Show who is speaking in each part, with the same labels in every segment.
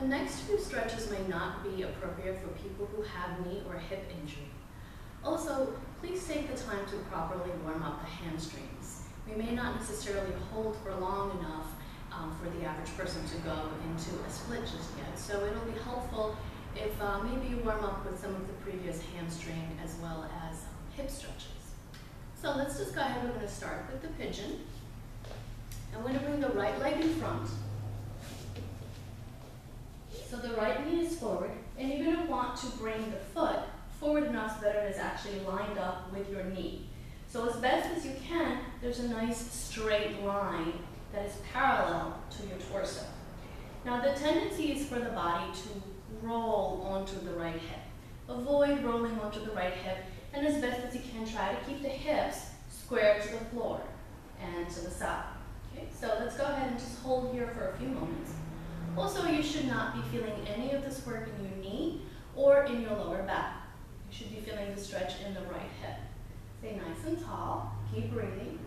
Speaker 1: The next few stretches may not be appropriate for people who have knee or hip injury. Also, please take the time to properly warm up the hamstrings. We may not necessarily hold for long enough for the average person to go into a split just yet. So it'll be helpful if maybe you warm up with some of the previous hamstring as well as hip stretches. So let's just go ahead. We're going to start with the pigeon. I'm going to bring the right leg in front. So the right knee is forward, and you're going to want to bring the foot forward enough so that it is actually lined up with your knee. So as best as you can, there's a nice straight line that is parallel to your torso. Now the tendency is for the body to roll onto the right hip. Avoid rolling onto the right hip, and as best as you can, try to keep the hips square to the floor and to the side. Okay, so let's go ahead and just hold here for a few moments. Also, you should not be feeling any of this work in your knee or in your lower back. You should be feeling the stretch in the right hip. Stay nice and tall, keep breathing.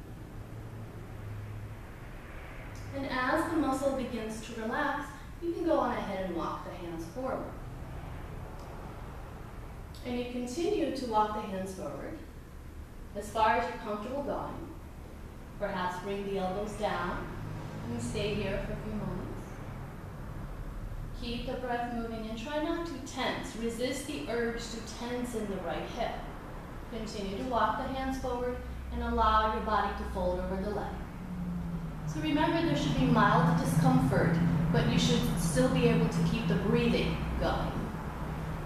Speaker 1: And as the muscle begins to relax, you can go on ahead and walk the hands forward. And you continue to walk the hands forward as far as you're comfortable going. Perhaps bring the elbows down and stay here for a few moments. Keep the breath moving and try not to tense. Resist the urge to tense in the right hip. Continue to walk the hands forward and allow your body to fold over the leg. So remember, there should be mild discomfort, but you should still be able to keep the breathing going.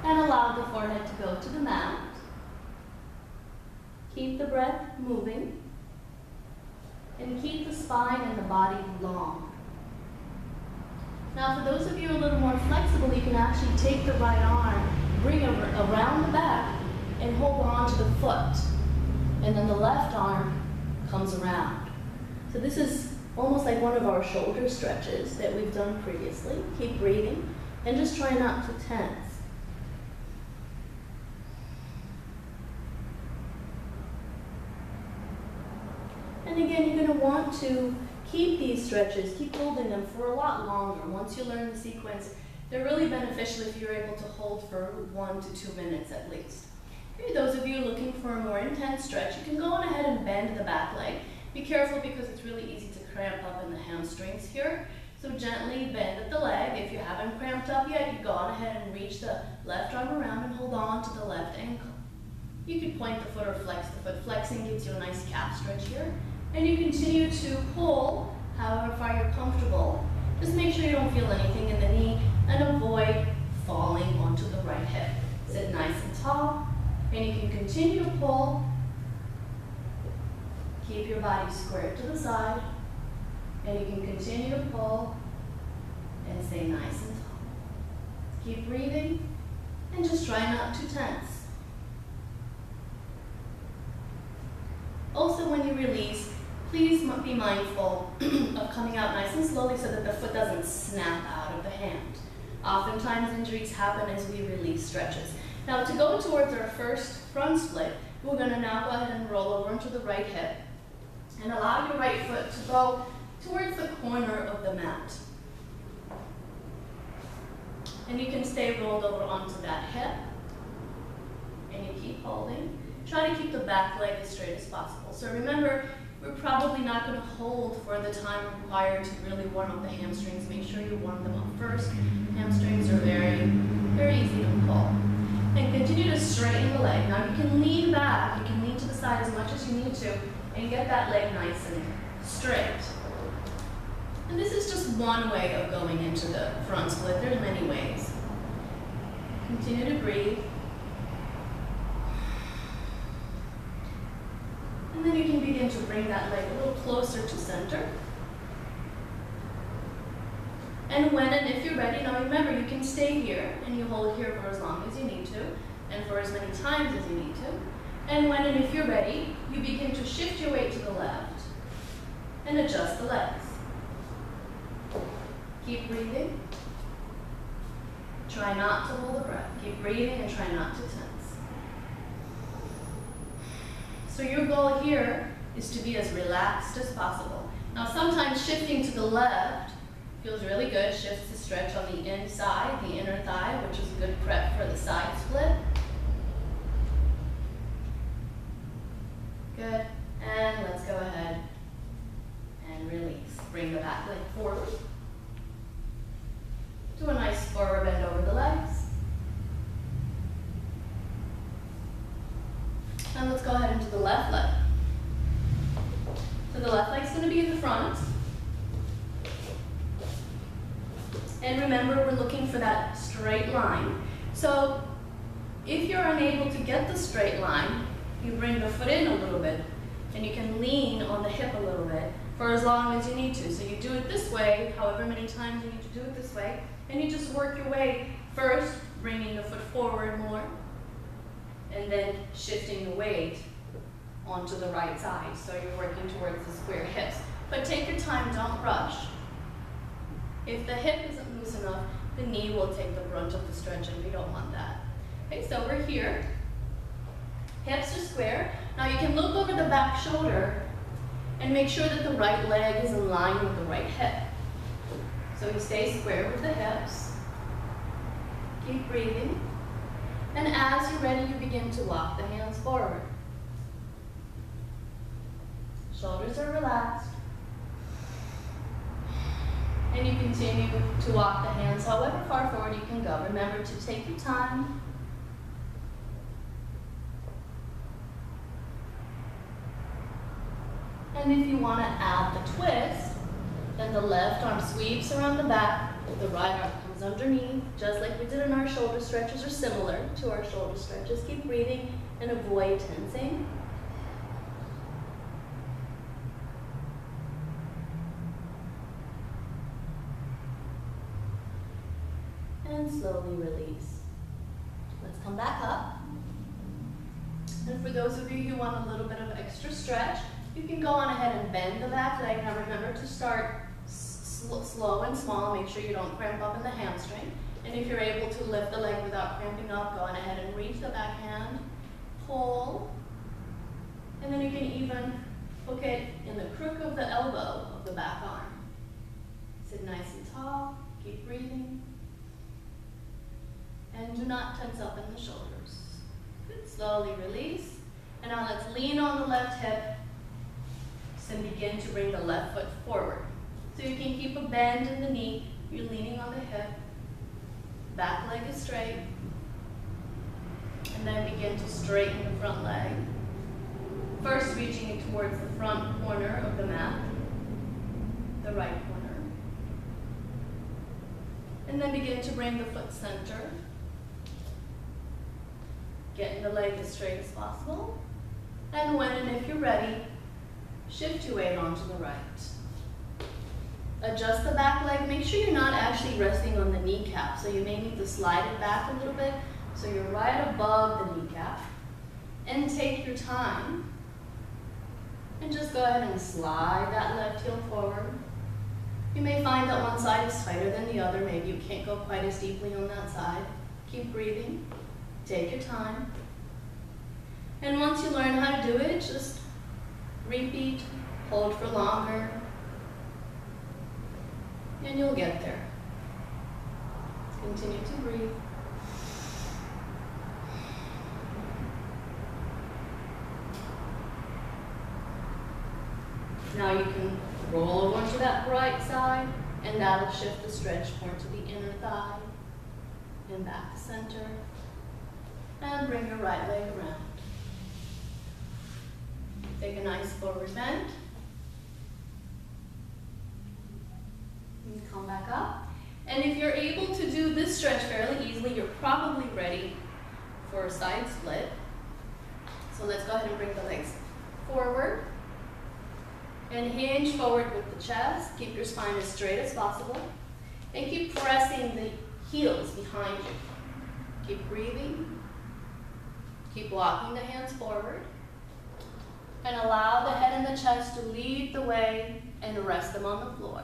Speaker 1: And allow the forehead to go to the mat. Keep the breath moving. And keep the spine and the body long. Now for those of you a little more flexible, you can actually take the right arm, bring it around the back, and hold on to the foot. And then the left arm comes around. So this is almost like one of our shoulder stretches that we've done previously. Keep breathing and just try not to tense. And again, you're going to want to keep these stretches, keep holding them for a lot longer. Once you learn the sequence, they're really beneficial if you're able to hold for 1 to 2 minutes at least. Maybe those of you looking for a more intense stretch, you can go on ahead and bend the back leg. Be careful because it's really easy to cramp up in the hamstrings here. So gently bend at the leg. If you haven't cramped up yet, you go on ahead and reach the left arm around and hold on to the left ankle. You could point the foot or flex the foot. Flexing gives you a nice calf stretch here. And you continue to pull however far you're comfortable. Just make sure you don't feel anything in the knee and avoid falling onto the right hip. Sit nice and tall, and you can continue to pull. Keep your body square to the side, and you can continue to pull and stay nice and tall. Keep breathing and just try not to tense. Also, when you release, please be mindful of coming out nice and slowly so that the foot doesn't snap out of the hand. Oftentimes injuries happen as we release stretches. Now to go towards our first front split, we're going to now go ahead and roll over into the right hip and allow your right foot to go towards the corner of the mat. And you can stay rolled over onto that hip, and you keep holding. Try to keep the back leg as straight as possible. So remember, we're probably not going to hold for the time required to really warm up the hamstrings. Make sure you warm them up first. Hamstrings are very, very easy to pull. And continue to straighten the leg. Now you can lean back, you can lean to the side as much as you need to, and get that leg nice and straight. And this is just one way of going into the front split. There's many ways. Continue to breathe. And then you can begin to bring that leg a little closer to center. And when and if you're ready, now remember, you can stay here and you hold here for as long as you need to and for as many times as you need to. And when and if you're ready, you begin to shift your weight to the left and adjust the legs. Keep breathing. Try not to hold the breath. Keep breathing and try not to tense. So your goal here is to be as relaxed as possible. Now sometimes shifting to the left Feels really good. Shifts the stretch on the inside, the inner thigh, which is a good prep for the side split. Good. And let's go ahead and release. Bring the back leg forward. Do a nice forward bend over the legs. And let's go ahead into the left leg. So the left leg's going to be in the front. And remember, we're looking for that straight line. So if you're unable to get the straight line, you bring the foot in a little bit, and you can lean on the hip a little bit for as long as you need to. So you do it this way, however many times you need to do it this way, and you just work your way, first bringing the foot forward more, and then shifting the weight onto the right side. So you're working towards the square hips. But take your time, don't rush. If the hip isn't loose enough, the knee will take the brunt of the stretch, and we don't want that. Okay, so we're here. Hips are square. Now you can look over the back shoulder and make sure that the right leg is in line with the right hip. So you stay square with the hips. Keep breathing. And as you're ready, you begin to walk the hands forward. Shoulders are relaxed. And you continue to walk the hands however far forward you can go. Remember to take your time. And if you want to add the twist, then the left arm sweeps around the back, the right arm comes underneath, just like we did in our shoulder stretches, or similar to our shoulder stretches. Keep breathing and avoid tensing. And slowly release. Let's come back up. And for those of you who want a little bit of extra stretch, you can go on ahead and bend the back leg. Now remember to start slow and small. Make sure you don't cramp up in the hamstring. And if you're able to lift the leg without cramping up, go on ahead and reach the back hand, pull, and then you can even hook it in the crook of the elbow of the back arm. Sit nice and tall, keep breathing, and do not tense up in the shoulders. Good. Slowly release, and now let's lean on the left hip and begin to bring the left foot forward. So you can keep a bend in the knee, you're leaning on the hip, back leg is straight, and then begin to straighten the front leg. First reaching it towards the front corner of the mat, the right corner. And then begin to bring the foot center, getting the leg as straight as possible. And when and if you're ready, shift your weight onto the right. Adjust the back leg. Make sure you're not actually resting on the kneecap, so you may need to slide it back a little bit so you're right above the kneecap. And take your time and just go ahead and slide that left heel forward. You may find that one side is tighter than the other. Maybe you can't go quite as deeply on that side. Keep breathing. Take your time. And once you learn how to do it, just repeat, hold for longer, and you'll get there. Continue to breathe. Now you can roll over to that right side, and that'll shift the stretch more to the inner thigh, and back to center, and bring your right leg around. Take a nice forward bend. And come back up. And if you're able to do this stretch fairly easily, you're probably ready for a side split. So let's go ahead and bring the legs forward. And hinge forward with the chest. Keep your spine as straight as possible. And keep pressing the heels behind you. Keep breathing. Keep walking the hands forward. And allow the head and the chest to lead the way and rest them on the floor.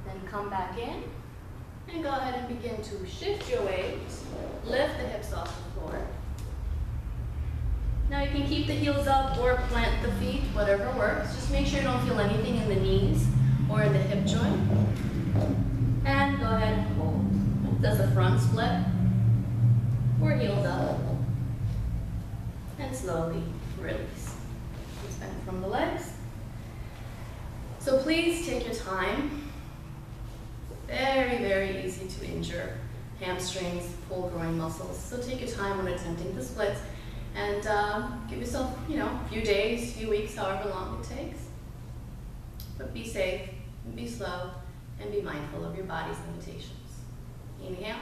Speaker 1: Then come back in and go ahead and begin to shift your weight. Lift the hips off the floor. Now you can keep the heels up or plant the feet, whatever works. Just make sure you don't feel anything in the knees or in the hip joint. And go ahead and hold. Does a front split. Or heels up. And slowly release. Expand from the legs. So please take your time. Very, very easy to injure hamstrings, pull groin muscles. So take your time when attempting the splits and give yourself, a few days, few weeks, however long it takes. But be safe, be slow, and be mindful of your body's limitations. Inhale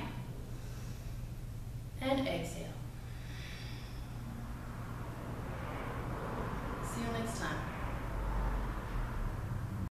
Speaker 1: and exhale. See you next time.